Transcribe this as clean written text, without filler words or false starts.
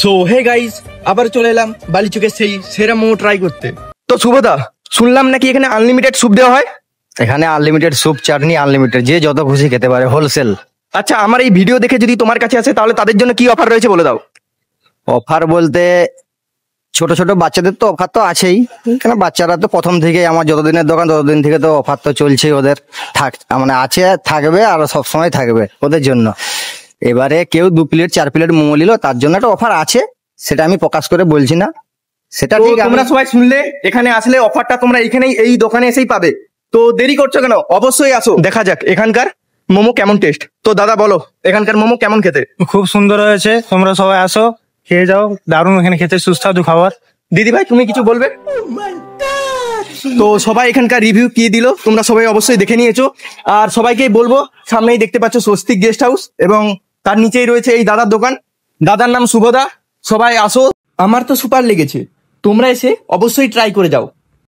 So hey guys, আবার চলে এলাম বালিচকের সেই সেরা মোমো ট্রাই করতে। তো শুভদা, শুনলাম নাকি এখানে আনলিমিটেড স্যুপ দেওয়া হয়? এখানে আনলিমিটেড স্যুপ, চাটনি আনলিমিটেড, যে যত খুশি খেতে পারে, হোলসেল। আচ্ছা, আমার এই ভিডিও দেখে যদি তোমার কাছে আসে তাহলে তাদের জন্য কি অফার রয়েছে বলে দাও। অফার বলতে ছোট ছোট বাচ্চাদের তো অফার তো আছেই, কেন বাচ্চারা তো প্রথম থেকে আমার যতদিনের দোকান ততদিন থেকে তো অফার তো চলছেই, ওদের মানে আছে, থাকবে আর সবসময় থাকবে ওদের জন্য। এবারে কেউ 2 প্লেট 4 প্লেট মোমো নিল, তার জন্য একটা অফার আছে, সেটা আমি প্রকাশ করে বলছি না, সেটা তো ঠিক। তোমরা সবাই শুনলে, এখানে আসলে অফারটা তোমরা এখানেই এই দোকানে এসেই পাবে। তো দেরি করছো কেন, অবশ্যই আসো, দেখা যাক এখানকার মোমো কেমন টেস্ট। তো দাদা বলো, এখানকার মোমো কেমন খেতে? খুব সুন্দর হয়েছে, তোমরা সবাই আসো, খেয়ে যাও, দারুণ এখানে খেতে, সুস্বাদু খাবার। দিদি ভাই, তুমি কিছু বলবে? তো সবাই এখানকার রিভিউ কি দিল তোমরা সবাই অবশ্যই দেখে নিয়েছো। আর সবাইকেই বলবো, সামনেই দেখতে পাচ্ছ স্বস্তিক গেস্ট হাউস, এবং তার নিচেই রয়েছে এই দাদার দোকান। দাদার নাম শুভদা। সবাই আসো, আমার তো সুপার লেগেছে, তোমরা এসে অবশ্যই ট্রাই করে যাও।